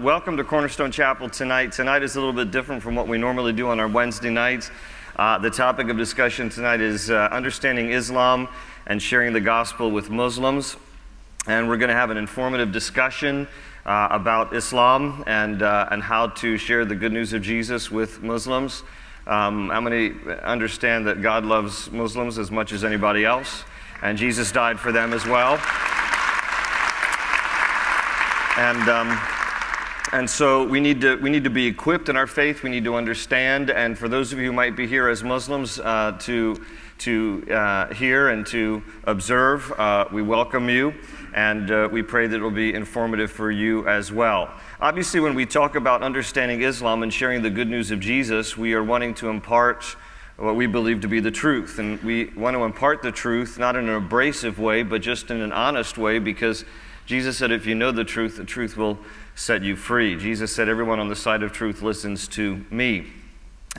welcome to Cornerstone Chapel tonight. Tonight is a little bit different from what we normally do on our Wednesday nights. The topic of discussion tonight is understanding Islam and sharing the gospel with Muslims. And we're going to have an informative discussion about Islam and how to share the good news of Jesus with Muslims. How many understand that God loves Muslims as much as anybody else? And Jesus died for them as well. And so we need to be equipped in our faith. We need to understand. And for those of you who might be here as Muslims to hear and to observe, we welcome you, and we pray that it will be informative for you as well. Obviously, when we talk about understanding Islam and sharing the good news of Jesus, we are wanting to impart what we believe to be the truth. And we want to impart the truth not in an abrasive way, but just in an honest way, because Jesus said, if you know the truth will set you free. Jesus said, everyone on the side of truth listens to me.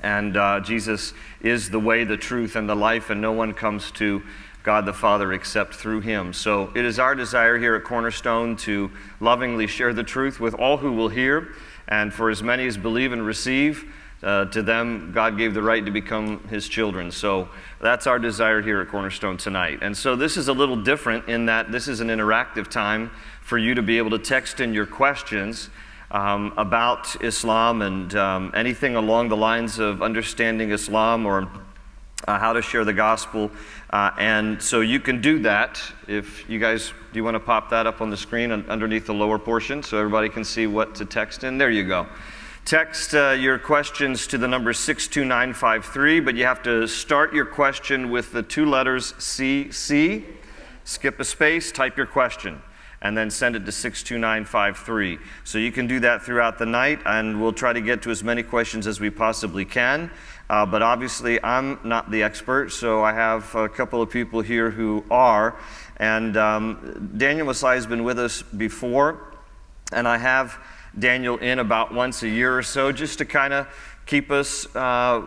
And Jesus is the way, the truth, and the life, and no one comes to God the Father except through him. So it is our desire here at Cornerstone to lovingly share the truth with all who will hear, and for as many as believe and receive, to them, God gave the right to become his children. So that's our desire here at Cornerstone tonight. And so this is a little different in that this is an interactive time for you to be able to text in your questions about Islam and anything along the lines of understanding Islam or how to share the gospel. And so you can do that. If you guys, do you want to pop that up on the screen underneath the lower portion so everybody can see what to text in? There you go. Text your questions to the number 62953, but you have to start your question with the two letters CC, skip a space, type your question, and then send it to 62953. So you can do that throughout the night, and we'll try to get to as many questions as we possibly can. But obviously, I'm not the expert, so I have a couple of people here who are. And Daniel Massieh has been with us before, and I have Daniel in about once a year or so, just to kind of keep us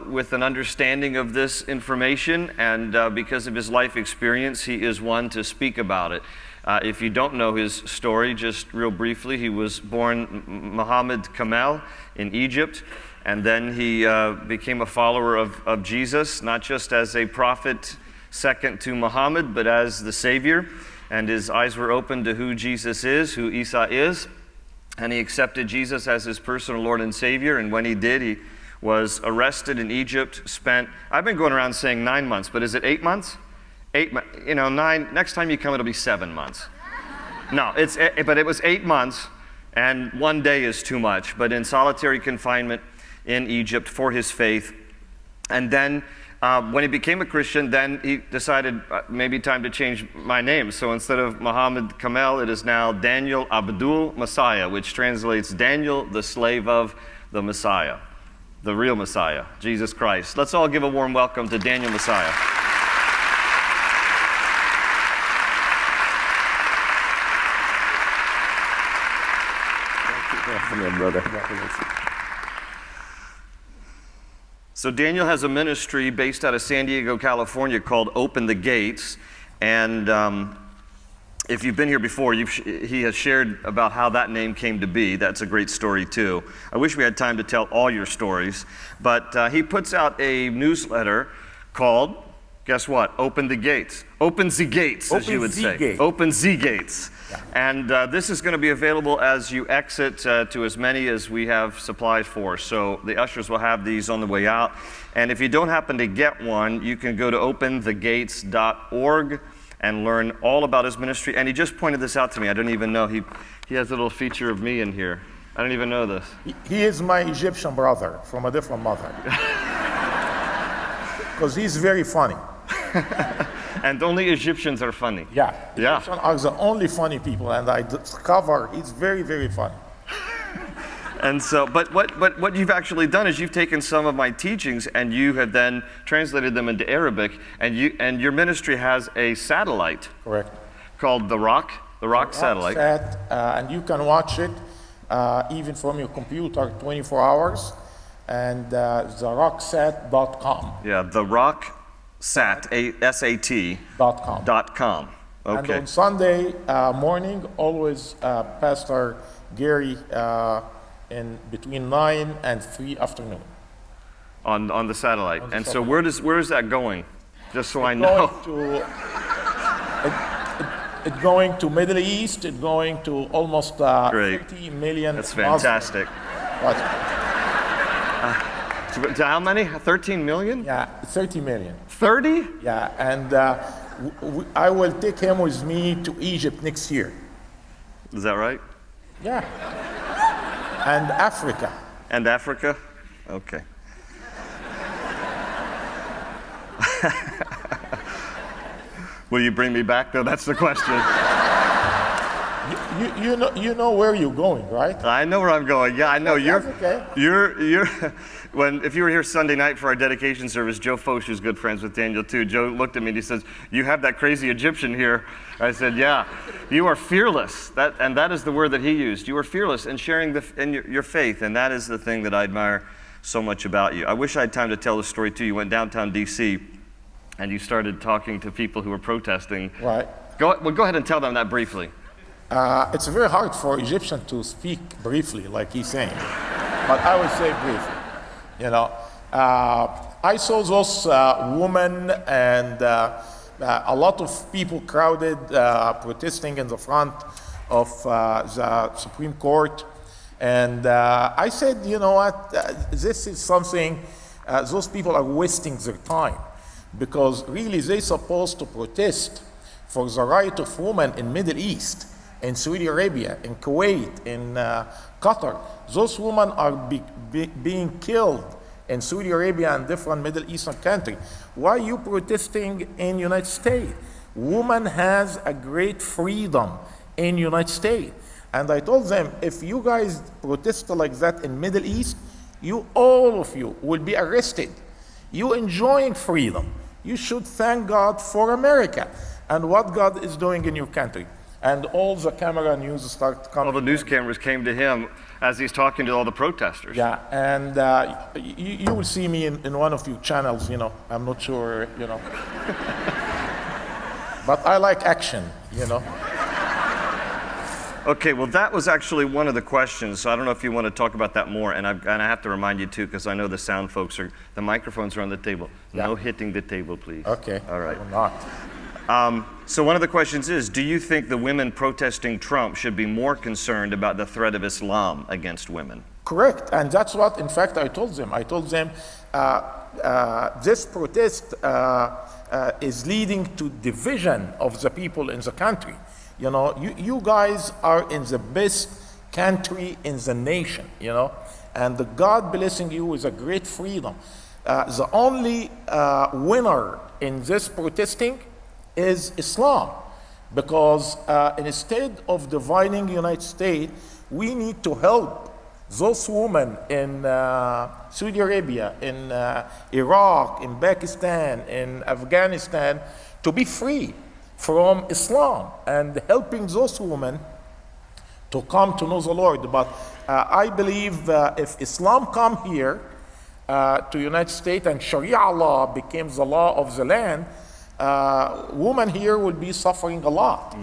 with an understanding of this information. And because of his life experience, he is one to speak about it. If you don't know his story, just real briefly, he was born Muhammad Kamel in Egypt, and then he became a follower of Jesus, not just as a prophet second to Muhammad, but as the Savior. And his eyes were opened to who Jesus is, who Isa is. And he accepted Jesus as his personal Lord and Savior. And when he did, he was arrested in Egypt, I've been going around saying 9 months, but is it 8 months? 8 months, 9, next time you come, it'll be 7 months. No, but it was 8 months, and 1 day is too much, but in solitary confinement in Egypt for his faith. And then when he became a Christian, then he decided maybe time to change my name. So instead of Muhammad Kamel, it is now Daniel Abdul Massieh, which translates Daniel, the slave of the Messiah, the real Messiah, Jesus Christ. Let's all give a warm welcome to Daniel Massieh. Come here, brother. So Daniel has a ministry based out of San Diego, California called Open the Gates. And if you've been here before, he has shared about how that name came to be. That's a great story too. I wish we had time to tell all your stories. But he puts out a newsletter called, guess what? Open the Gates. Open the Gates, as you would say. Open the Gates. Yeah. And this is going to be available as you exit to as many as we have supplies for. So the ushers will have these on the way out. And if you don't happen to get one, you can go to openthegates.org and learn all about his ministry. And he just pointed this out to me. I didn't even know. He has a little feature of me in here. I didn't even know this. He is my Egyptian brother from a different mother. Because he's very funny. And only Egyptians are funny. Yeah. Egyptians are the only funny people, and I discover he's very, very funny. And so, but what you've actually done is you've taken some of my teachings and you have then translated them into Arabic, and your ministry has a satellite. Correct. Called the Rock satellite. And you can watch it even from your computer 24 hours, and therocksat.com. Yeah, the Rock SAT.com. Okay. And on Sunday morning, always Pastor Gary in between 9 and 3 afternoon. On the satellite. On the And so satellite. where is that going? Just so I Going know. It's going to Middle East. It's going to almost Great. 30 million. That's fantastic. Muslims. To how many? 13 million? Yeah, 30 million. 30? Yeah, and I will take him with me to Egypt next year. Is that right? Yeah. And Africa. And Africa? Okay. Will you bring me back though? That's the question. You know where you're going, right? I know where I'm going. Yeah, I know. That's okay. If you were here Sunday night for our dedication service, Joe Foch, who's good friends with Daniel too, Joe looked at me and he says, "You have that crazy Egyptian here." I said, "Yeah, you are fearless." That is the word that he used. You are fearless in sharing your faith, and that is the thing that I admire so much about you. I wish I had time to tell the story too. You went downtown D.C. and you started talking to people who were protesting. Right. Go ahead and tell them that briefly. It's very hard for Egyptian to speak briefly, like he's saying, but I will say briefly. You know, I saw those women and a lot of people crowded protesting in the front of the Supreme Court, and I said, you know what, this is something, those people are wasting their time, because really they're supposed to protest for the right of women in Middle East, in Saudi Arabia, in Kuwait, in Qatar. Those women are being killed in Saudi Arabia and different Middle Eastern countries. Why are you protesting in United States? Women has a great freedom in United States. And I told them, if you guys protest like that in Middle East, all of you will be arrested. You enjoying freedom. You should thank God for America and what God is doing in your country. And all the camera news start coming. All the news cameras came to him as he's talking to all the protesters. Yeah, and you will see me in one of your channels, you know. I'm not sure, you know. But I like action, you know. Okay, well, that was actually one of the questions, so I don't know if you want to talk about that more, and I have to remind you too, because I know the sound folks the microphones are on the table. Yeah. No hitting the table, please. Okay. All right. I will not. So one of the questions is, do you think the women protesting Trump should be more concerned about the threat of Islam against women? Correct, and that's what, in fact, I told them. I told them this protest is leading to division of the people in the country. You know, you guys are in the best country in the nation, you know, and the God blessing you with a great freedom. The only winner in this protesting is Islam, because instead of dividing the United States, we need to help those women in Saudi Arabia, in Iraq, in Pakistan, in Afghanistan, to be free from Islam, and helping those women to come to know the Lord. But I believe if Islam come here to United States and Sharia law becomes the law of the land, women here will be suffering a lot,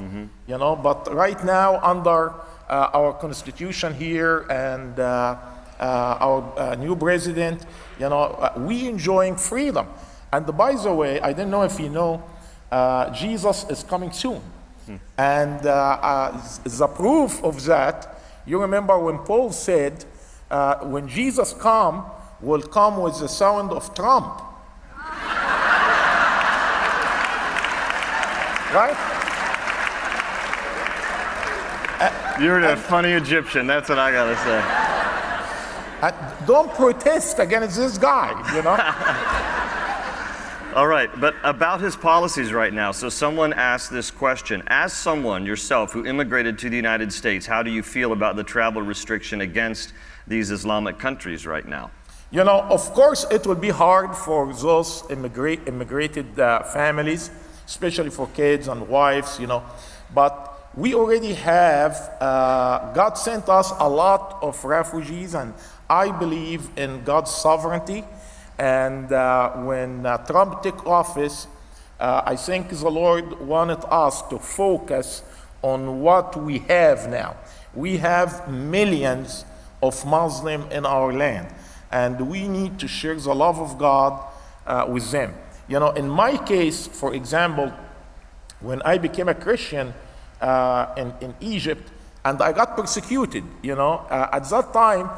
you know. But right now, under our constitution here and our new president, you know, we enjoying freedom. And by the way, I don't know if you know, Jesus is coming soon. And the proof of that, you remember when Paul said, when Jesus will come with the sound of trump. Right? You're a funny Egyptian, that's what I gotta say. Don't protest against this guy, you know? All right, but about his policies right now. So someone asked this question. As someone yourself who immigrated to the United States, how do you feel about the travel restriction against these Islamic countries right now? You know, of course, it will be hard for those immigrated families, especially for kids and wives, you know. But we already have, God sent us a lot of refugees, and I believe in God's sovereignty. And when Trump took office, I think the Lord wanted us to focus on what we have now. We have millions of Muslim in our land. And we need to share the love of God with them. You know, in my case, for example, when I became a Christian in Egypt, and I got persecuted, you know, at that time,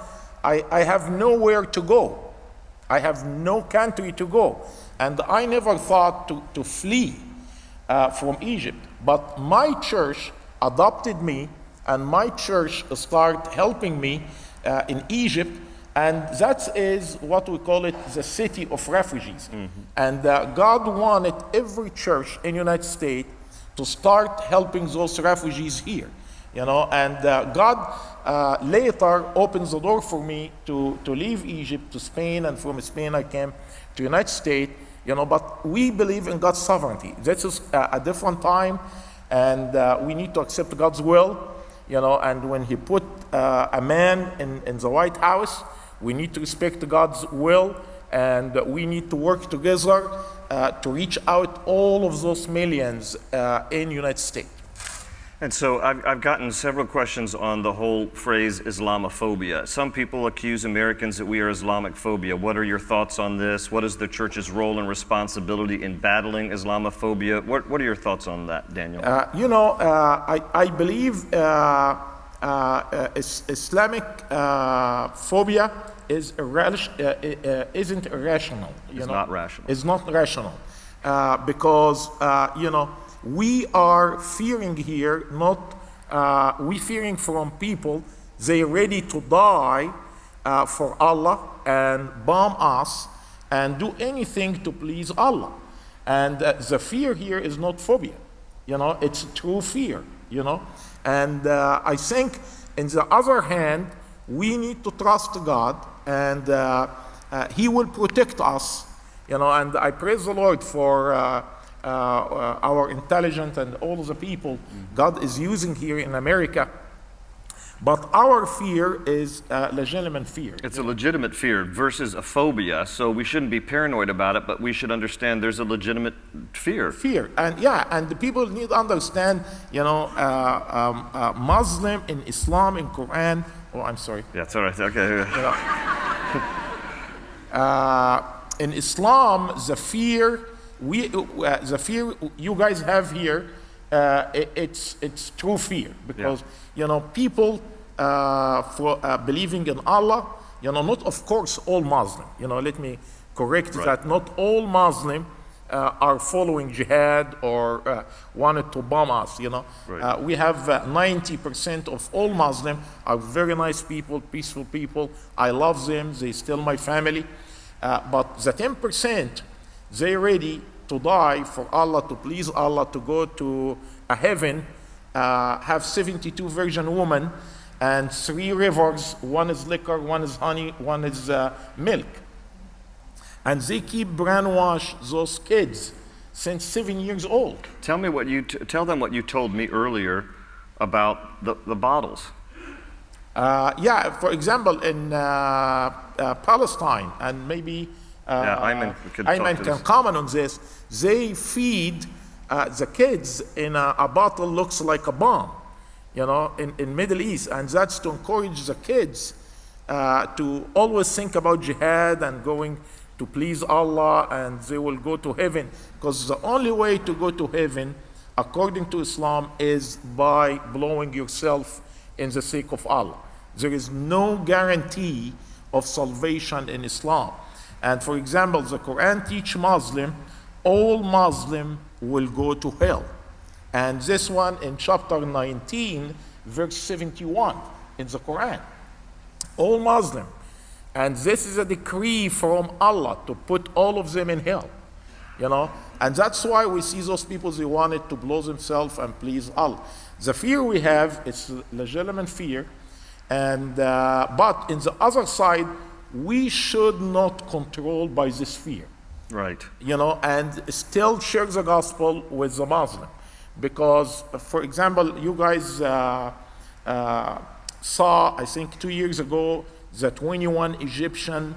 I have nowhere to go. I have no country to go. And I never thought to flee from Egypt. But my church adopted me, and my church started helping me in Egypt. And that is what we call it, the city of refugees. And God wanted every church in the United States to start helping those refugees here. You know, and God later opens the door for me to leave Egypt to Spain, and from Spain I came to United States. You know, but we believe in God's sovereignty. This is a different time, and we need to accept God's will. You know, and when He put a man in the White House, we need to respect God's will, and we need to work together to reach out all of those millions in the United States. And so I've gotten several questions on the whole phrase Islamophobia. Some people accuse Americans that we are Islamic phobia. What are your thoughts on this? What is the church's role and responsibility in battling Islamophobia? What are your thoughts on that, Daniel? You know, I believe Islamic phobia isn't irrational. It's not rational. It's not rational because, you know, we are fearing here, we fearing from people, they're ready to die for Allah and bomb us and do anything to please Allah. And the fear here is not phobia, you know, it's true fear, you know. And I think, on the other hand, we need to trust God, and He will protect us, you know. And I praise the Lord for our intelligence and all of the people God is using here in America. But our fear is a legitimate fear. It's a legitimate fear versus a phobia, so we shouldn't be paranoid about it, but we should understand there's a legitimate fear. Fear, and yeah, and the people need to understand, you know, Muslim in Islam, in Quran, oh, I'm sorry. Yeah, it's all right, okay. You know, in Islam, the fear you guys have here, it's true fear, because you know, people for believing in Allah, you know, not of course all Muslim, you know, let me correct that, not all Muslim are following jihad or wanted to bomb us, you know. We have 90% of all Muslim are very nice people, peaceful people. I love them, they still my family. But the 10%, they're ready to die for Allah, to please Allah, to go to a heaven, have 72 virgin women and 3 rivers, one is liquor, one is honey, one is milk. And they keep brainwash those kids since 7 years old. Tell me what tell them what you told me earlier about the bottles. Yeah, for example, in Palestine, and maybe Ayman can comment on this, they feed the kids in a bottle looks like a bomb, you know, in Middle East, and that's to encourage the kids to always think about jihad and going to please Allah, and they will go to heaven, because the only way to go to heaven, according to Islam, is by blowing yourself in the sake of Allah. There is no guarantee of salvation in Islam. And for example, the Quran teaches Muslim, all Muslim will go to hell. And this one in chapter 19, verse 71 in the Quran. All Muslim. And this is a decree from Allah to put all of them in hell. You know? And that's why we see those people, they wanted to blow themselves and please Allah. The fear we have is legitimate fear. And but in the other side, we should not control by this fear. Right. You know, and still share the gospel with the Muslim. Because, for example, you guys saw, I think 2 years ago, the 21 Egyptian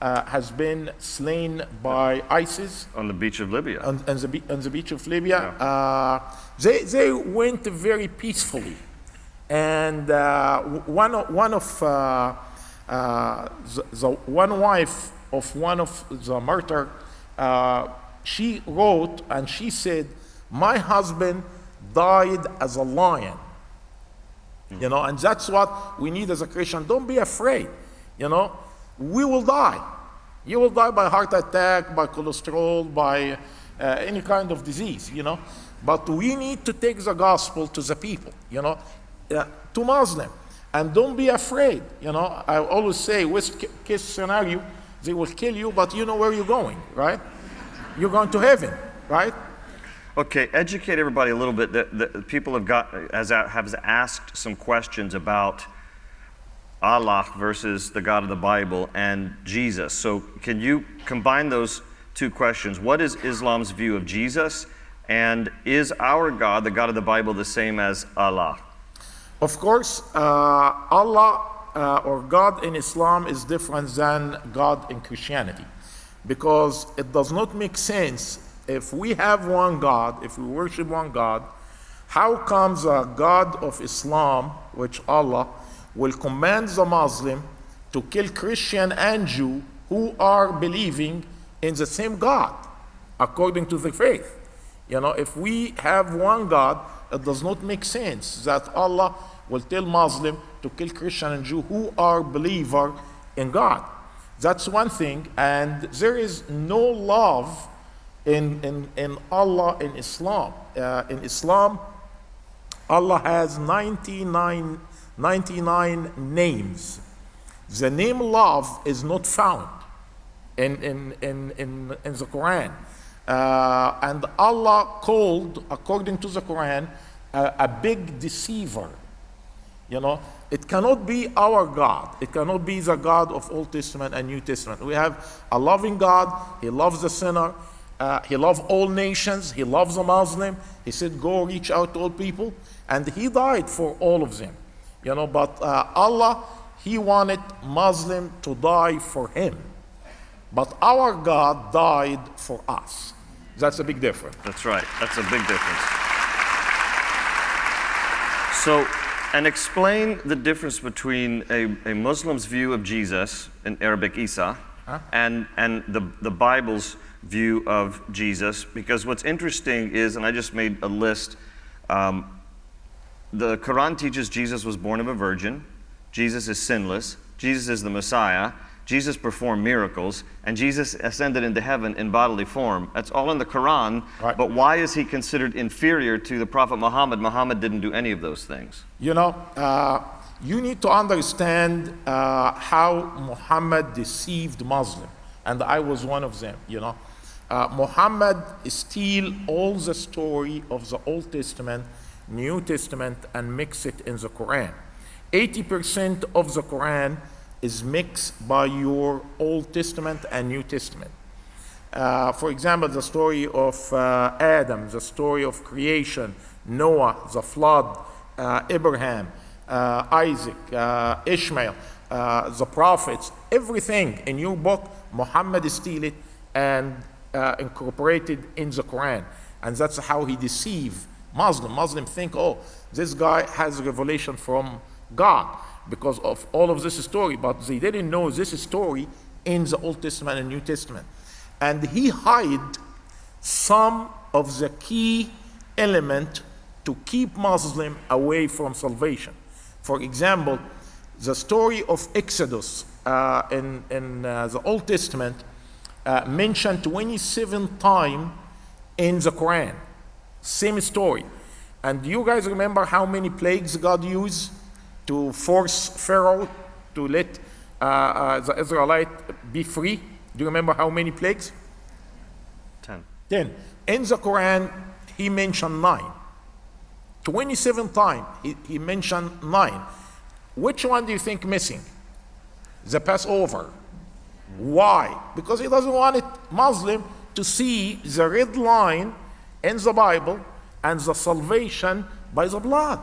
has been slain by ISIS. On the beach of Libya. On the beach of Libya. Yeah. They went very peacefully. And one wife of one of the martyr, she wrote and she said, "My husband died as a lion." You know, and that's what we need as a Christian. Don't be afraid. You know, we will die. You will die by heart attack, by cholesterol, by any kind of disease, you know. But we need to take the gospel to the people, you know, to Muslim. And don't be afraid, you know. I always say, worst case scenario, they will kill you, but you know where you're going, right? You're going to heaven, right? Okay, educate everybody a little bit. The people have asked some questions about Allah versus the God of the Bible and Jesus. So can you combine those two questions? What is Islam's view of Jesus? And is our God, the God of the Bible, the same as Allah? Of course, Allah or God in Islam is different than God in Christianity, because it does not make sense. If we have one God, if we worship one God, how comes a God of Islam, which Allah, will command the Muslim to kill Christian and Jew who are believing in the same God, according to the faith? You know, if we have one God, it does not make sense that Allah will tell Muslim to kill Christian and Jew who are believer in God. That's one thing, and there is no love in Allah in Islam. In Islam, Allah has 99 names. The name love is not found in the Quran. And Allah called, according to the Quran, a big deceiver. You know, it cannot be our God. It cannot be the God of Old Testament and New Testament. We have a loving God. He loves the sinner. He loves all nations. He loves the Muslim. He said, go reach out to all people. And he died for all of them. You know, but Allah, he wanted Muslim to die for him. But our God died for us. That's a big difference. That's right. That's a big difference. So, and explain the difference between a Muslim's view of Jesus, in Arabic Isa, and the Bible's view of Jesus. Because what's interesting is, and I just made a list, the Quran teaches Jesus was born of a virgin, Jesus is sinless, Jesus is the Messiah, Jesus performed miracles, and Jesus ascended into heaven in bodily form. That's all in the Quran, right. But why is he considered inferior to the Prophet Muhammad? Muhammad didn't do any of those things. You know, you need to understand how Muhammad deceived Muslim, and I was one of them, you know. Muhammad steal all the story of the Old Testament, New Testament, and mix it in the Quran. 80% of the Quran is mixed by your Old Testament and New Testament. For example, the story of Adam, the story of creation, Noah, the flood, Abraham, Isaac, Ishmael, the prophets, everything in your book, Muhammad steal it and incorporated in the Quran. And that's how he deceived Muslim. Muslim think, oh, this guy has revelation from God because of all of this story, but they didn't know this story in the Old Testament and New Testament. And he hid some of the key element to keep Muslim away from salvation. For example, the story of Exodus in the Old Testament mentioned 27 times in the Quran. Same story. And do you guys remember how many plagues God used to force Pharaoh to let the Israelites be free? Do you remember how many plagues? 10. In the Quran, he mentioned 9. 27 times he mentioned 9. Which one do you think missing? The Passover. Why? Because he doesn't want it Muslim to see the red line in the Bible and the salvation by the blood.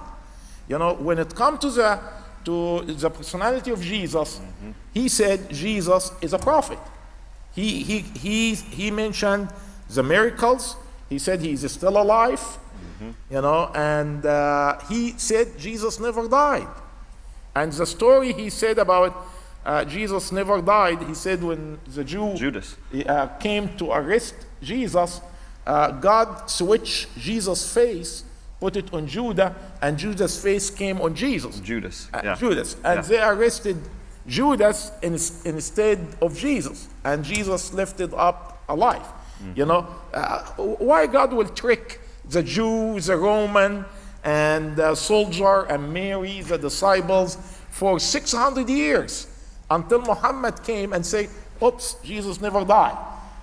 You know, when it comes to the personality of Jesus, he said Jesus is a prophet. He mentioned the miracles. He said he is still alive. you know, and he said Jesus never died. And the story he said about Jesus never died, he said when the Jew Judas came to arrest Jesus, God switched Jesus' face, put it on Judah, and Judas' face came on Jesus. Judas. Judas. And they arrested Judas instead of Jesus. And Jesus lifted up alive. You know, why God will trick the Jew, the Roman, and the soldier, and Mary, the disciples, for 600 years, until Muhammad came and said, oops, Jesus never died.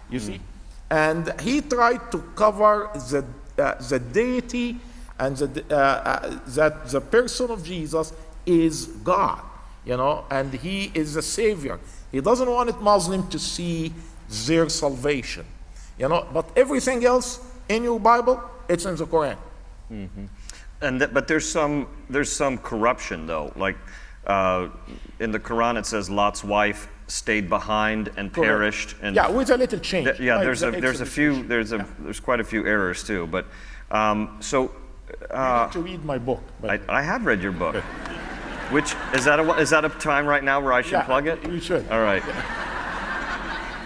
You see? And he tried to cover the deity and that the person of Jesus is God, you know, and he is the savior. He doesn't want it Muslim to see their salvation, you know, but everything else in your Bible, it's in the Quran. But there's some corruption though, like in the Quran it says Lot's wife stayed behind and perished. And yeah, with a little change. There's quite a few errors too. But so you need to read my book. I have read your book. Which is that a time right now where I should plug it? You should. All right.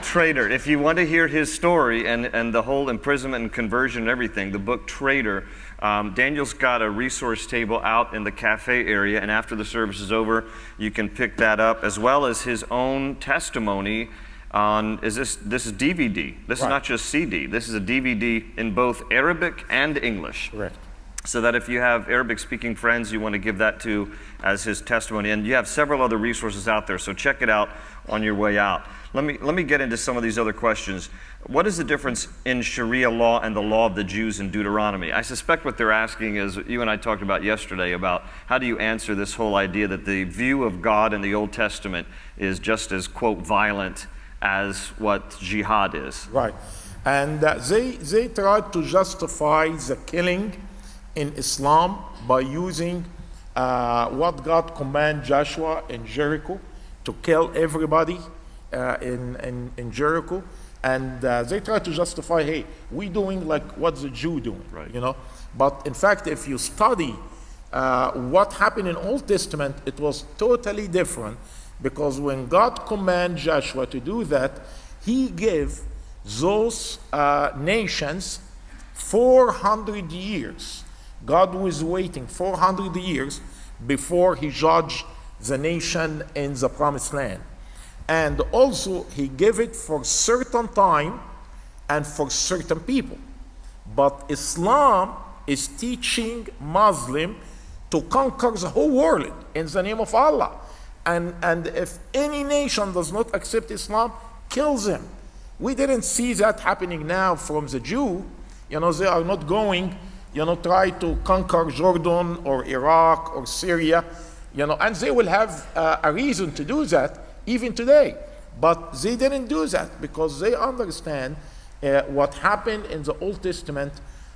Traitor. If you want to hear his story and the whole imprisonment and conversion and everything, the book Traitor. Daniel's got a resource table out in the cafe area, and after the service is over, you can pick that up, as well as his own testimony on, this is DVD. This is not just CD. This is a DVD in both Arabic and English. Correct. So that if you have Arabic-speaking friends you want to give that to as his testimony. And you have several other resources out there, so check it out on your way out. Let me get into some of these other questions. What is the difference in Sharia law and the law of the Jews in Deuteronomy? I suspect what they're asking is, you and I talked about yesterday, about how do you answer this whole idea that the view of God in the Old Testament is just as, quote, violent as what jihad is. Right. And they tried to justify the killing in Islam by using what God commanded Joshua in Jericho to kill everybody in Jericho, and they try to justify, hey, we doing like what the Jew doing, right. You know. But in fact, if you study what happened in Old Testament, it was totally different, because when God commanded Joshua to do that, he gave those nations 400 years. God was waiting 400 years before he judged the nation in the promised land. And also he gave it for certain time and for certain people. But Islam is teaching Muslim to conquer the whole world in the name of Allah. And if any nation does not accept Islam, kills them. We didn't see that happening now from the Jew. You know, they are not going, you know, try to conquer Jordan or Iraq or Syria, you know, and they will have a reason to do that even today. But they didn't do that because they understand what happened in the Old Testament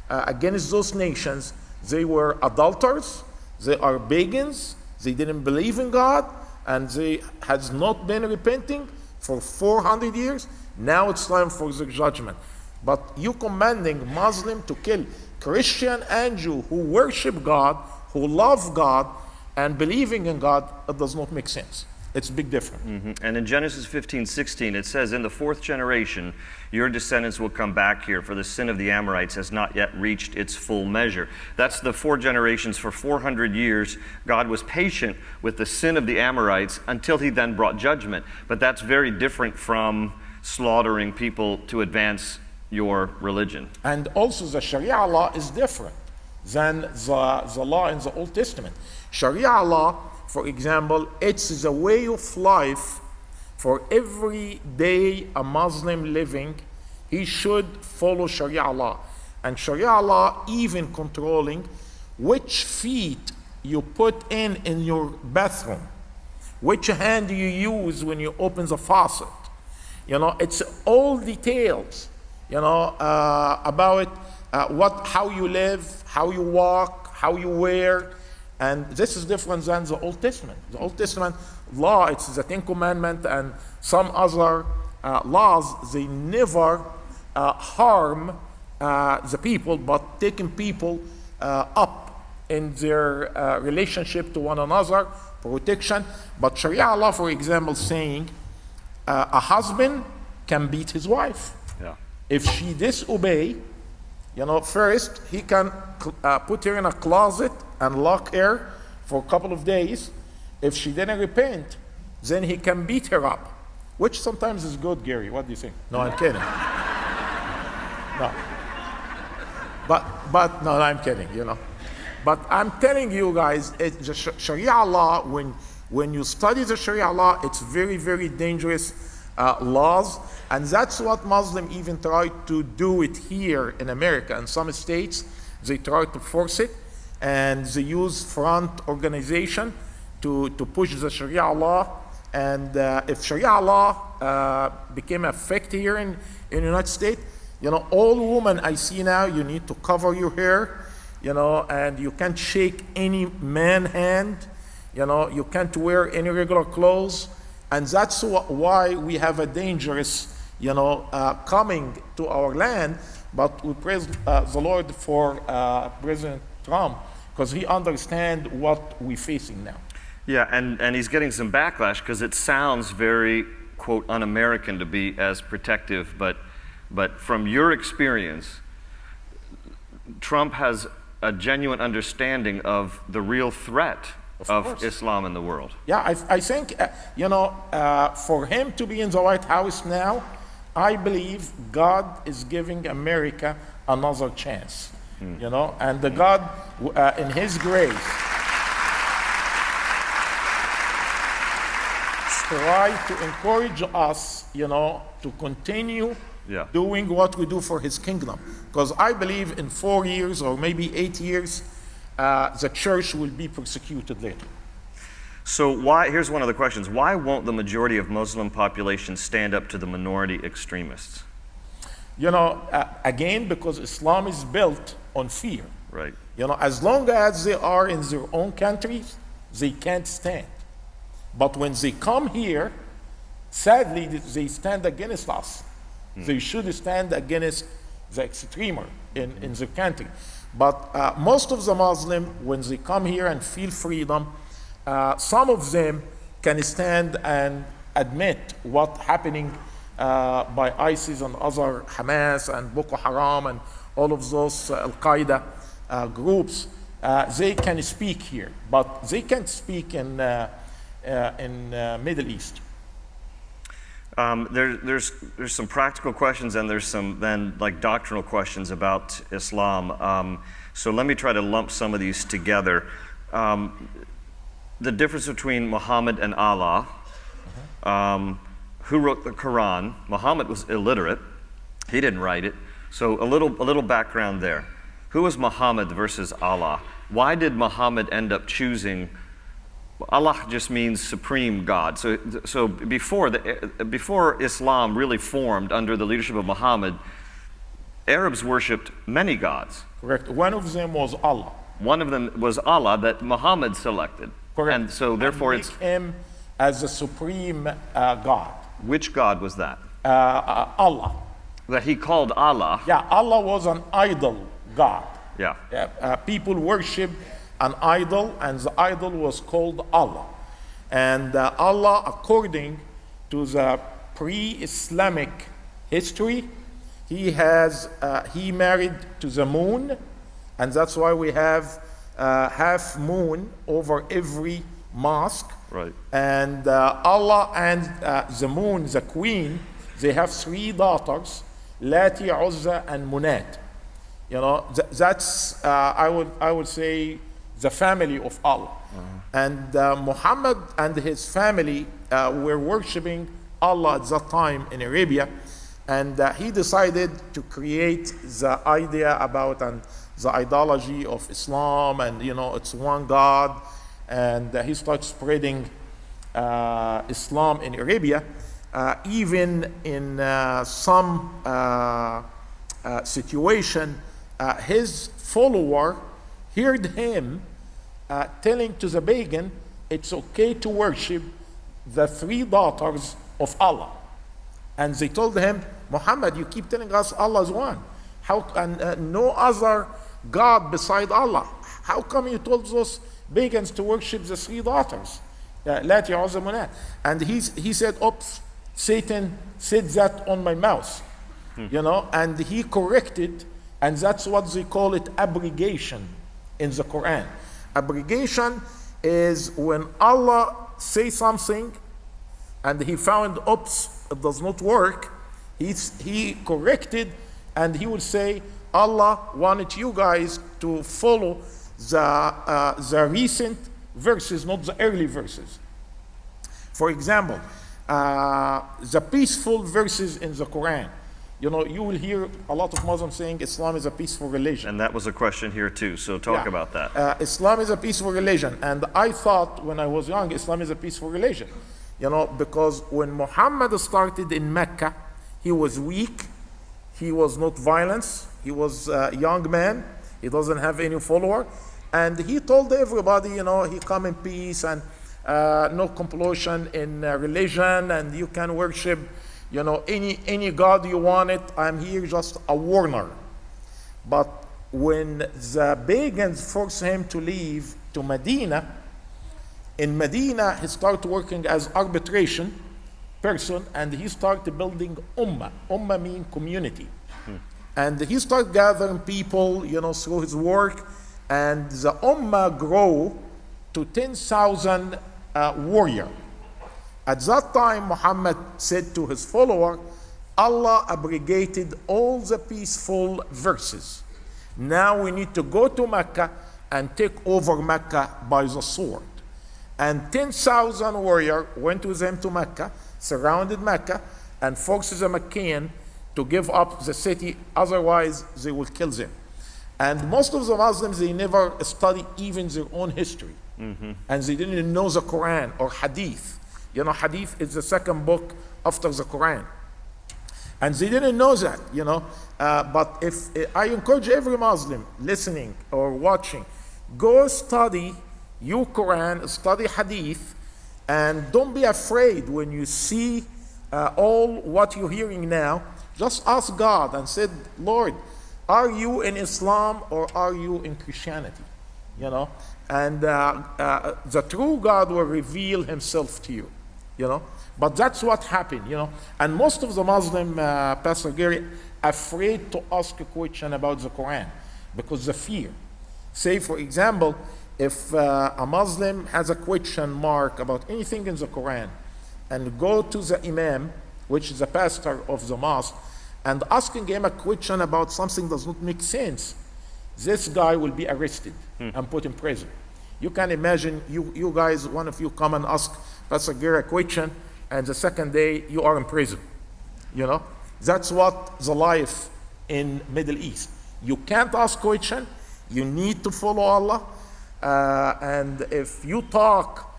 against those nations. They were adulterers, they are pagans, they didn't believe in God, and they has not been repenting for 400 years. Now it's time for the judgment. But you commanding Muslim to kill Christian and Jew who worship God, who love God, and believing in God, it does not make sense. It's a big difference. And in Genesis 15:16, it says, in the fourth generation, your descendants will come back here, for the sin of the Amorites has not yet reached its full measure. That's the 4 generations. For 400 years, God was patient with the sin of the Amorites until he then brought judgment. But that's very different from slaughtering people to advance your religion. And also the Sharia law is different than the law in the Old Testament. Sharia law, for example, it's the way of life for every day a Muslim living. He should follow Sharia law. And Sharia law even controlling which feet you put in your bathroom, which hand you use when you open the faucet. You know, it's all details, you know, about how you live, how you walk, how you wear. And this is different than the Old Testament. The Old Testament law, it's the 10 Commandments and some other laws. They never harm the people, but taking people up in their relationship to one another, protection. But Sharia law, for example, saying a husband can beat his wife. Yeah. If she disobey, first he can put her in a closet and lock her for a couple of days. If she didn't repent, then he can beat her up, which sometimes is good, Gary. What do you think? No, I'm kidding. No. But no, I'm kidding, But I'm telling you guys, the Sharia law, when you study the Sharia law, it's very, very dangerous laws. And that's what Muslims even try to do it here in America. In some states, they try to force it, and they use front organization to push the Sharia law. And if Sharia law became effective here in the United States, all women I see now, you need to cover your hair, and you can't shake any man hand, you can't wear any regular clothes. And that's why we have a dangerous, coming to our land. But we praise the Lord for President Trump, because he understands what we're facing now. Yeah, and he's getting some backlash because it sounds very, quote, un-American to be as protective, but from your experience, Trump has a genuine understanding of the real threat of Islam in the world. Yeah, I think, for him to be in the White House now, I believe God is giving America another chance, and the God, in His grace, try to encourage us, to continue doing what we do for His kingdom. Because I believe in 4 years or maybe 8 years, the church will be persecuted later. So here's one of the questions. Why won't the majority of Muslim population stand up to the minority extremists? Again, because Islam is built on fear. Right. As long as they are in their own countries, they can't stand. But when they come here, sadly, they stand against us. They should stand against the extremer in the country. But most of the Muslims, when they come here and feel freedom, some of them can stand and admit what's happening by ISIS and other Hamas and Boko Haram and all of those Al-Qaeda groups. They can speak here, but they can't speak in Middle East. There's some practical questions, and there's some then like doctrinal questions about Islam. So let me try to lump some of these together. The difference between Muhammad and Allah. Who wrote the Quran? Muhammad was illiterate. He didn't write it. So a little background there. Who was Muhammad versus Allah? Why did Muhammad end up choosing? Allah just means supreme God. So before Islam really formed under the leadership of Muhammad, Arabs worshipped many gods. Correct. One of them was Allah. One of them was Allah that Muhammad selected. Correct. And so therefore it's him as the supreme God. Which God was that? Allah. That he called Allah. Yeah, Allah was an idol God. Yeah. People worship an idol, and the idol was called Allah. And Allah, according to the pre-Islamic history, he married to the moon, and that's why we have half moon over every mosque. Right. And Allah and the moon, the queen, they have 3 daughters, Lati, Uzza, and Munat. That's I would say the family of Allah. And Muhammad and his family were worshiping Allah at that time in Arabia, and he decided to create the idea about the ideology of Islam, and it's one God, and he started spreading Islam in Arabia. Even in some situation, his follower heard him telling to the pagan, it's okay to worship the 3 daughters of Allah. And they told him, Muhammad, you keep telling us Allah is one. How can no other God beside Allah. How come you told those pagans to worship the three daughters? Lat, Ya'uz, Manat. And he said, oops, Satan said that on my mouth. And he corrected, and that's what they call it, abrogation in the Quran. Abrogation is when Allah says something and he found, oops, it does not work. He corrected, and he would say, Allah wanted you guys to follow the recent verses, not the early verses. For example, the peaceful verses in the Quran. You will hear a lot of Muslims saying Islam is a peaceful religion. And that was a question here too, so talk about that. Islam is a peaceful religion. And I thought when I was young, Islam is a peaceful religion. Because when Muhammad started in Mecca, he was weak, he was not violent, he was a young man, he doesn't have any follower. And he told everybody, he come in peace and no compulsion in religion, and you can worship any God you want it. I'm here just a warner. But when the pagans forced him to leave to Medina, in Medina he started working as arbitration person, and he started building ummah. Ummah means community. And he started gathering people, through his work, and the ummah grew to 10,000 warrior. At that time, Muhammad said to his follower, Allah abrogated all the peaceful verses. Now we need to go to Mecca and take over Mecca by the sword. And 10,000 warriors went with him to Mecca, surrounded Mecca, and forced the Meccan to give up the city, otherwise they will kill them. And most of the Muslims, they never study even their own history. And they didn't know the Quran or Hadith. Hadith is the second book after the Quran. And they didn't know that, But if I encourage every Muslim listening or watching, go study your Quran, study Hadith, and don't be afraid when you see all what you're hearing now. Just ask God and say, Lord, are you in Islam or are you in Christianity? And the true God will reveal himself to you. But that's what happened, And most of the Muslim, Pastor Gary, afraid to ask a question about the Quran because the fear. Say, for example, if a Muslim has a question mark about anything in the Quran and go to the Imam, which is the pastor of the mosque, and asking him a question about something does not make sense, this guy will be arrested and put in prison. You can imagine, you guys, one of you come and ask Pastor Gary a question, and the second day you are in prison. That's what the life in Middle East. You can't ask question. You need to follow Allah. And if you talk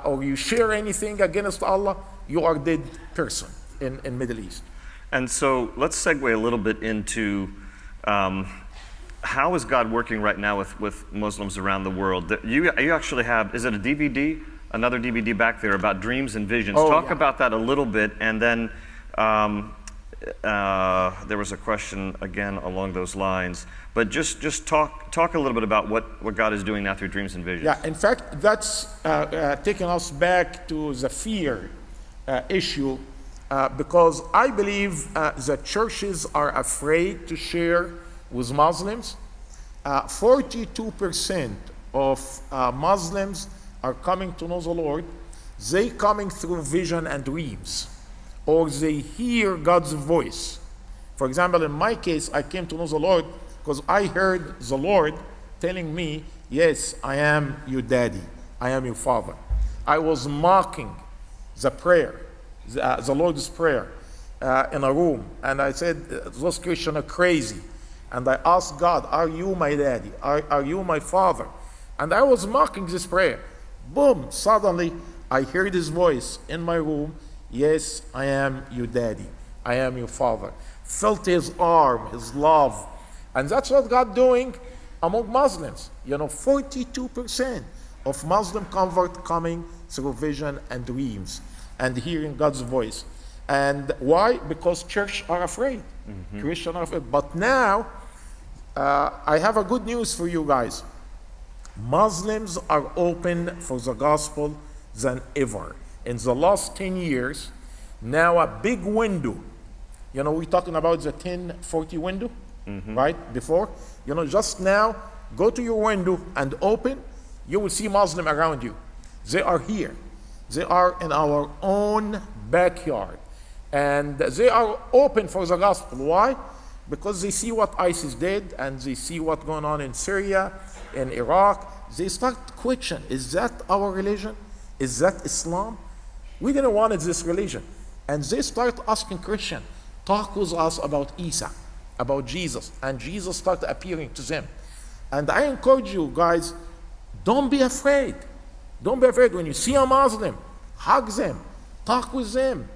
or you share anything against Allah, you are a dead person in Middle East. And so let's segue a little bit into how is God working right now with Muslims around the world? You actually have, is it a DVD? Another DVD back there about dreams and visions. Talk about that a little bit, and then there was a question again along those lines. But just talk a little bit about what God is doing now through dreams and visions. Yeah, in fact, that's taking us back to the fear issue, because I believe the churches are afraid to share with Muslims. 42% of Muslims are coming to know the Lord. They coming through vision and dreams, or they hear God's voice. For example, in my case, I came to know the Lord because I heard the Lord telling me, yes, I am your daddy, I am your father. I was mocking the prayer, the Lord's Prayer in a room, and I said, those Christians are crazy. And I asked God, are you my daddy? Are you my father? And I was mocking this prayer. Boom, suddenly I heard his voice in my room. Yes, I am your daddy. I am your father. Felt his arm, his love. And that's what God doing among Muslims. 42% of Muslim convert coming through vision and dreams and hearing God's voice. And why? Because church are afraid. Christians are afraid. But now, I have a good news for you guys. Muslims are open for the gospel than ever. In the last 10 years, now a big window. You know, we're talking about the 1040 window, right? Before, you know, just now, go to your window and open, you will see Muslim around you. They are here. They are in our own backyard. And they are open for the gospel. Why? Because they see what ISIS did and they see what's going on in Syria, in Iraq. They start questioning, is that our religion? Is that Islam? We didn't want this religion. And they start asking Christians, talk with us about Isa, about Jesus. And Jesus started appearing to them. And I encourage you guys, don't be afraid. Don't be afraid. When you see a Muslim, hug them, talk with them.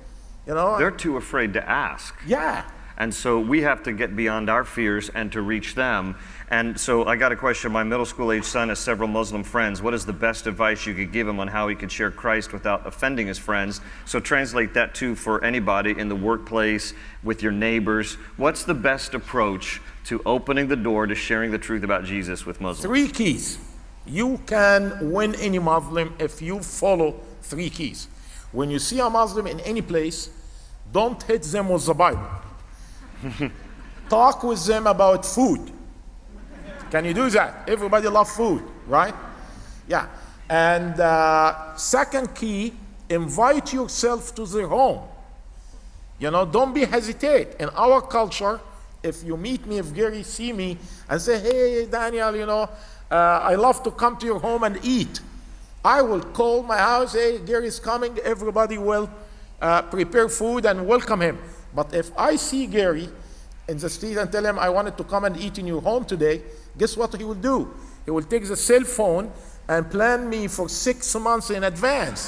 You know, they're too afraid to ask. Yeah. And so we have to get beyond our fears and to reach them. And so I got a question. My middle school age son has several Muslim friends. What is the best advice you could give him on how he could share Christ without offending his friends? So translate that too for anybody in the workplace, with your neighbors. What's the best approach to opening the door to sharing the truth about Jesus with Muslims? 3 keys. You can win any Muslim if you follow 3 keys. When you see a Muslim in any place, don't hit them with the Bible. Talk with them about food. Can you do that? Everybody loves food, right? Yeah. And second key, invite yourself to their home. You know, don't be hesitate. In our culture, if you meet me, if Gary see me and say, hey, Daniel, you know, I love to come to your home and eat. I will call my house, hey, Gary's coming, everybody will prepare food and welcome him. But if I see Gary in the street and tell him I wanted to come and eat in your home today, guess what he will do? He will take the cell phone and plan me for 6 months in advance.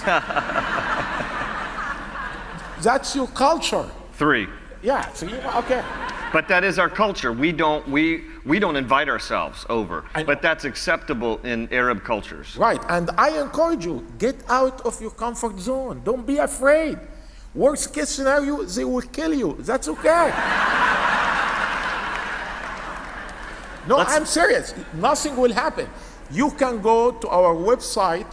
That's your culture. 3. Yeah, so okay. But that is our culture. We don't invite ourselves over. But that's acceptable in Arab cultures. Right, and I encourage you, get out of your comfort zone. Don't be afraid. Worst case scenario, they will kill you. That's okay. No, I'm serious. Nothing will happen. You can go to our website.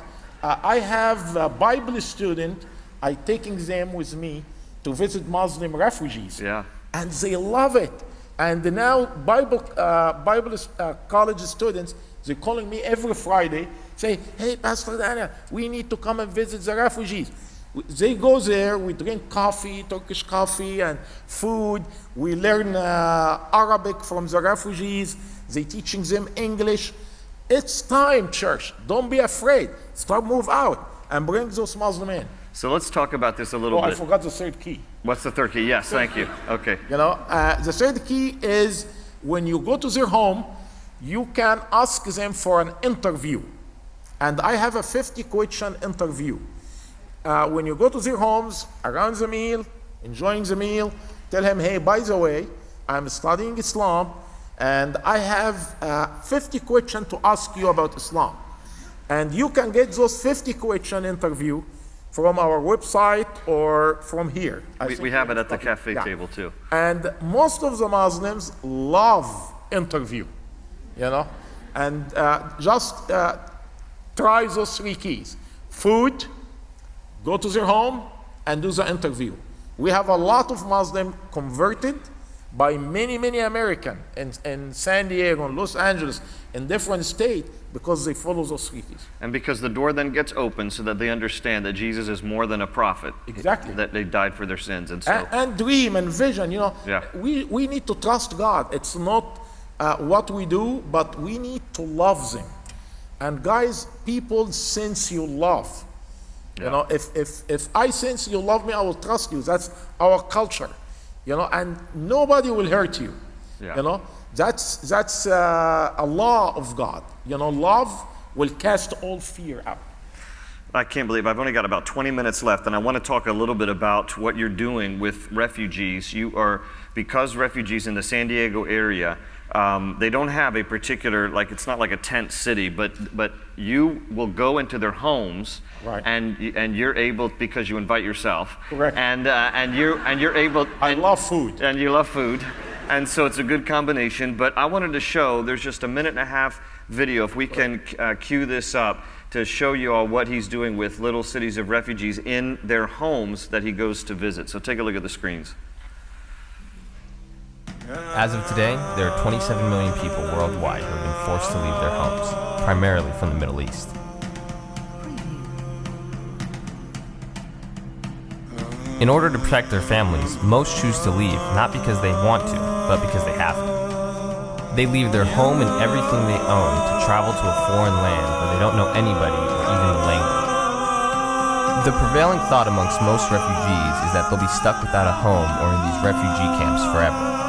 I have a Bible student. I taking them with me to visit Muslim refugees. Yeah. And they love it. And now Bible college students, they're calling me every Friday, say, hey, Pastor Daniel, we need to come and visit the refugees. They go there, we drink coffee, Turkish coffee and food. We learn Arabic from the refugees. They teaching them English. It's time, church. Don't be afraid. Start move out and bring those Muslims in. So let's talk about this a little bit. I forgot the 3rd key. What's the 3rd key? Yes, thank you. Okay. You know, the 3rd key is when you go to their home, you can ask them for an interview. And I have a 50-question interview. When you go to their homes, around the meal, enjoying the meal, tell him, hey, by the way, I'm studying Islam, and I have 50 questions to ask you about Islam. And you can get those 50-question interview from our website or from here. We have it at the cafe table too. And most of the Muslims love interview, you know, and just try those 3 keys. Food, go to their home and do the interview. We have a lot of Muslims converted by many Americans in San Diego, in Los Angeles, in different states, because they follow those 3 keys. And because the door then gets open so that they understand that Jesus is more than a prophet. Exactly. That they died for their sins. And so. And dream and vision, you know. Yeah. We need to trust God. It's not what we do, but we need to love them. And guys, people sense you love. Yeah. You know, if I sense you love me, I will trust you. That's our culture. You know, and nobody will hurt you. Yeah. You know, that's a law of God. You know, love will cast all fear out. I can't believe I've only got about 20 minutes left, and I want to talk a little bit about what you're doing with refugees. You are, because refugees in the San Diego area, they don't have a particular, like, it's not like a tent city, but you will go into their homes, right. and you're able, because you invite yourself. Correct. And you're able. I love food. And you love food. And so it's a good combination. But I wanted to show, there's just a 1.5-minute video, if we can cue this up, to show you all what he's doing with little cities of refugees in their homes that he goes to visit. So take a look at the screens. As of today, there are 27 million people worldwide who have been forced to leave their homes, primarily from the Middle East. In order to protect their families, most choose to leave not because they want to, but because they have to. They leave their home and everything they own to travel to a foreign land where they don't know anybody or even the language. The prevailing thought amongst most refugees is that they'll be stuck without a home or in these refugee camps forever.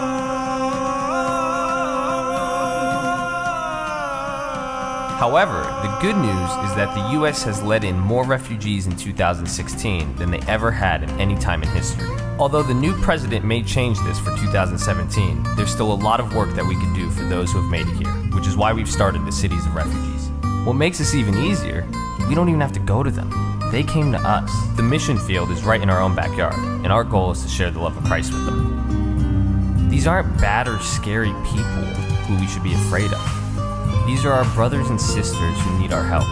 However, the good news is that the U.S. has let in more refugees in 2016 than they ever had at any time in history. Although the new president may change this for 2017, there's still a lot of work that we can do for those who have made it here, which is why we've started the Cities of Refugees. What makes this even easier, we don't even have to go to them. They came to us. The mission field is right in our own backyard, and our goal is to share the love of Christ with them. These aren't bad or scary people who we should be afraid of. These are our brothers and sisters who need our help.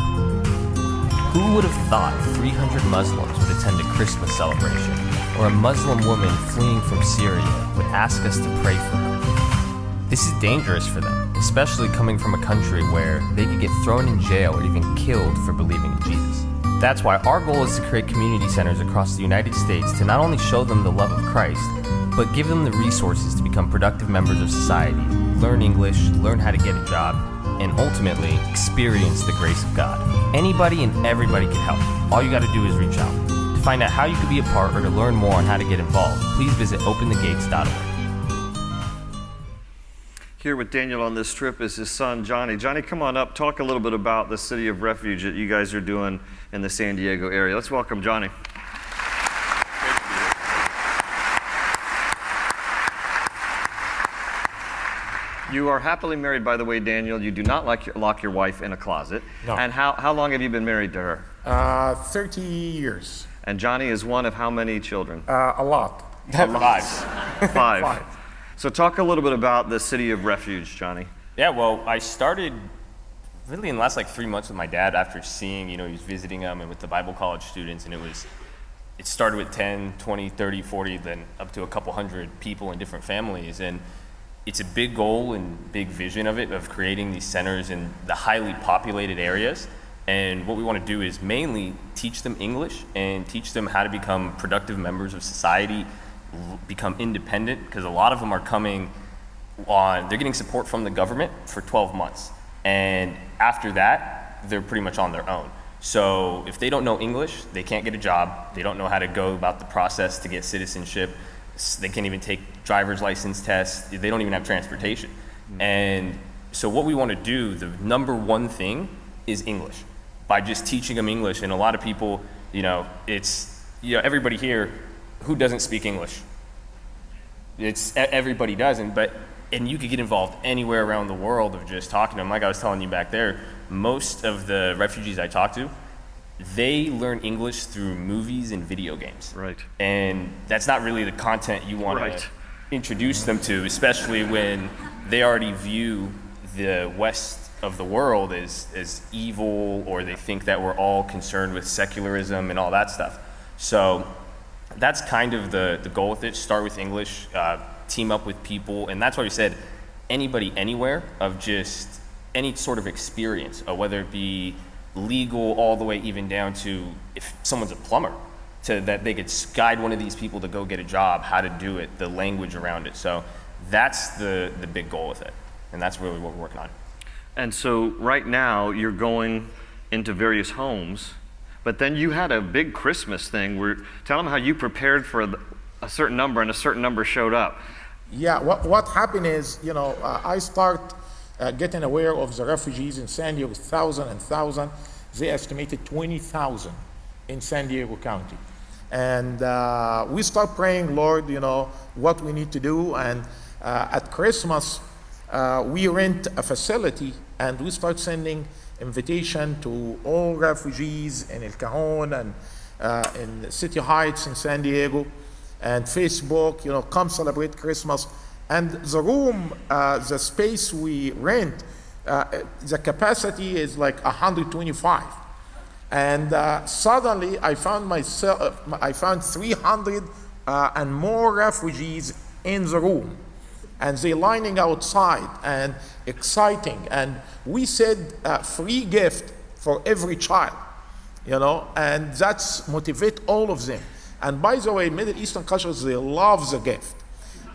Who would have thought 300 Muslims would attend a Christmas celebration, or a Muslim woman fleeing from Syria would ask us to pray for her? This is dangerous for them, especially coming from a country where they could get thrown in jail or even killed for believing in Jesus. That's why our goal is to create community centers across the United States to not only show them the love of Christ, but give them the resources to become productive members of society, learn English, learn how to get a job, and ultimately experience the grace of God. Anybody and everybody can help. All you got to do is reach out. To find out how you can be a part or to learn more on how to get involved, please visit openthegates.org. Here with Daniel on this trip is his son, Johnny. Johnny, come on up. Talk a little bit about the City of Refuge that you guys are doing in the San Diego area. Let's welcome Johnny. You are happily married, by the way, Daniel. You do not lock your wife in a closet. No. And how long have you been married to her? 30 years. And Johnny is one of how many children? A lot. Five. Five. So talk a little bit about the City of Refuge, Johnny. Yeah, well, I started really in the last 3 months with my dad after seeing, he was visiting them and with the Bible college students, and it started with 10, 20, 30, 40, then up to a couple hundred people in different families. And it's a big goal and big vision of creating these centers in the highly populated areas. And what we want to do is mainly teach them English and teach them how to become productive members of society, become independent, because a lot of them are they're getting support from the government for 12 months. And after that, they're pretty much on their own. So if they don't know English, they can't get a job. They don't know how to go about the process to get citizenship. They can't even take driver's license tests. They don't even have transportation. And so what we want to do, the number one thing is English. By just teaching them English, and a lot of people, everybody here, who doesn't speak English? Everybody doesn't, and you could get involved anywhere around the world of just talking to them. Like I was telling you back there, most of the refugees I talk to, they learn English through movies and video games. Right. And that's not really the content you want to introduce them to, especially when they already view the West of the world as evil, or they think that we're all concerned with secularism and all that stuff. So that's kind of the goal with it. Start with English, team up with people, and that's why we said anybody, anywhere, of just any sort of experience, whether it be legal all the way even down to if someone's a plumber, to that they could guide one of these people to go get a job, how to do it, the language around it. So that's the big goal with it, and that's really what we're working on. And so right now you're going into various homes, but then you had a big Christmas thing where, tell them how you prepared for a certain number and a certain number showed up. Yeah, what happened is, I start getting aware of the refugees in San Diego, thousand. They estimated 20,000 in San Diego County. And we start praying, Lord, what we need to do. And at Christmas, we rent a facility and we start sending invitation to all refugees in El Cajon and in City Heights in San Diego, and Facebook, come celebrate Christmas. And the room, the space we rent, the capacity is like 125. And suddenly I found 300 and more refugees in the room. And they're lining outside and exciting. And we said free gift for every child, and that's motivate all of them. And by the way, Middle Eastern cultures, they love the gift,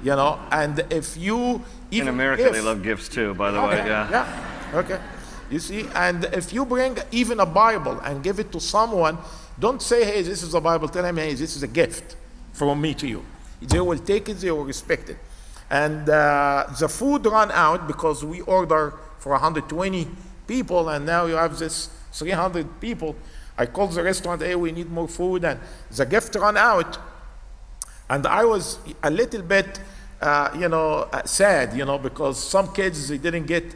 and if you even in America, they love gifts too, by the way, yeah. Yeah, okay. You see, and if you bring even a Bible and give it to someone, don't say, hey, this is a Bible, tell them, hey, this is a gift from me to you. They will take it, they will respect it. And the food ran out because we order for 120 people, and now you have this 300 people. I called the restaurant, hey, we need more food, and the gift ran out. And I was a little bit, sad, because some kids, they didn't get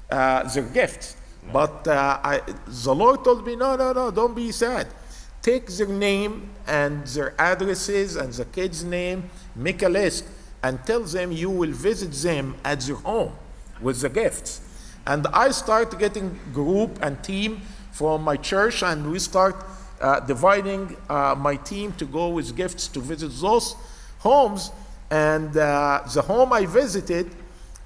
their gifts. No. But the Lord told me, no, don't be sad. Take their name and their addresses and the kid's name, make a list, and tell them you will visit them at their home with the gifts. And I start getting group and team from my church, and we start dividing my team to go with gifts to visit those homes. And the home I visited,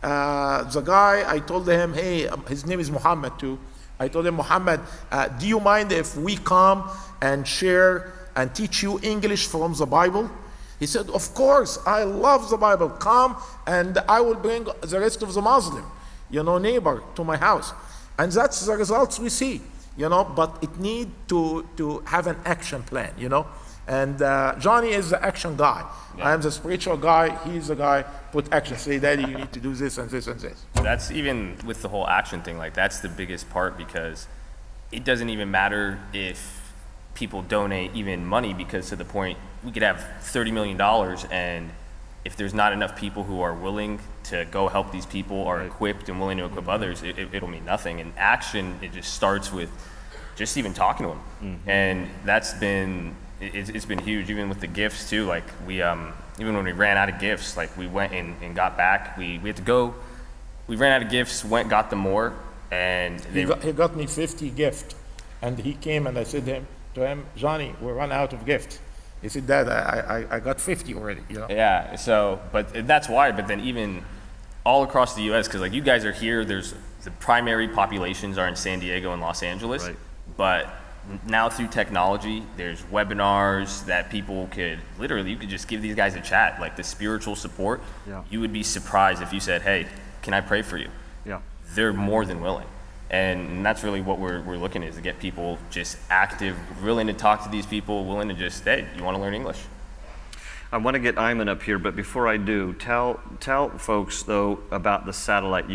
the guy, I told him, hey, his name is Muhammad too. I told him, Muhammad, do you mind if we come and share and teach you English from the Bible? He said, of course, I love the Bible. Come and I will bring the rest of the Muslim, neighbor to my house. And that's the results we see, but it need to have an action plan, And Johnny is the action guy. Yeah. I am the spiritual guy. He's the guy, put action. Say, Daddy, you need to do this and this and this. That's even with the whole action thing, that's the biggest part, because it doesn't even matter if people donate even money, because to the point, we could have $30 million, and if there's not enough people who are willing to go help these people, or equipped and willing to equip others, it'll mean nothing. And action, it just starts with just even talking to them. Mm-hmm. And that's been, it's been huge, even with the gifts too. We, even when we ran out of gifts, we went and got back, we had to go, we ran out of gifts, got them more, and he got me 50 gifts, and he came and I said to him, Johnny, we run out of gifts. He said, Dad, I got 50 already, Yeah, so, but that's why, but then even all across the US, because you guys are here, there's the primary populations are in San Diego and Los Angeles, right. But now through technology, there's webinars that people could, literally, you could just give these guys a chat, the spiritual support. Yeah. You would be surprised if you said, hey, can I pray for you? Yeah. They're more than willing. And that's really what we're looking is to get people just active, willing to talk to these people, willing to just, hey, you want to learn English? I want to get Ayman up here, but before I do, tell folks though about the satellite.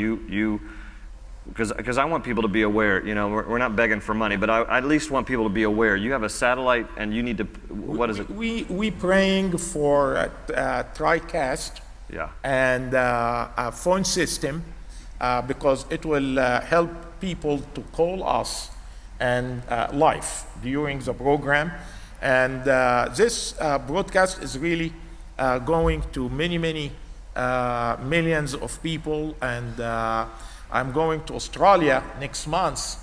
Because I want people to be aware. We're not begging for money, but I at least want people to be aware. You have a satellite, and you need to. What is it? We praying for TriCast. Yeah. And a phone system, because it will help people to call us and live during the program. And this broadcast is really going to many millions of people. And I'm going to Australia next month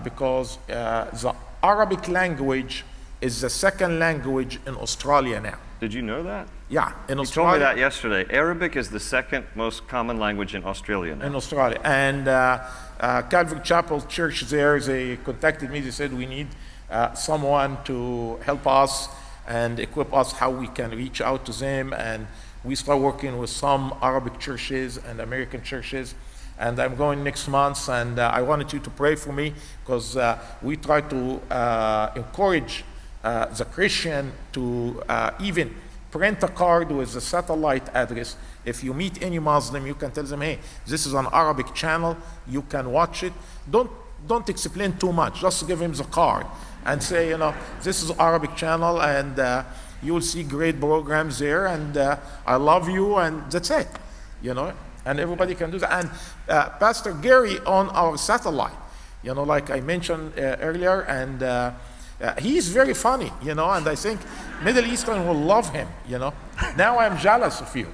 because the Arabic language is the second language in Australia now. Did you know that? Yeah, in Australia. You told me that yesterday. Arabic is the second most common language in Australia now. In Australia. And Calvary Chapel Church there, they contacted me. They said, we need someone to help us and equip us how we can reach out to them. And we start working with some Arabic churches and American churches. And I'm going next month, and I wanted you to pray for me because we try to encourage the Christian to even print a card with a satellite address. If you meet any Muslim, you can tell them, hey, this is an Arabic channel, you can watch it. Don't explain too much, just give him the card and say, this is Arabic channel, and you will see great programs there, and I love you, and that's it, and everybody can do that. And Pastor Gary on our satellite, like I mentioned earlier, and he's very funny, and I think Middle Eastern will love him, Now I'm jealous of you,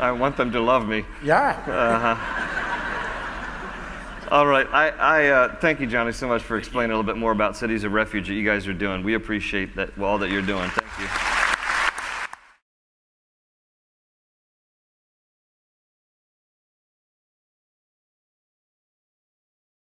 I want them to love me. Yeah. All right. I thank you, Johnny, so much for explaining a little bit more about Cities of Refuge that you guys are doing. We appreciate that all that you're doing. Thank you.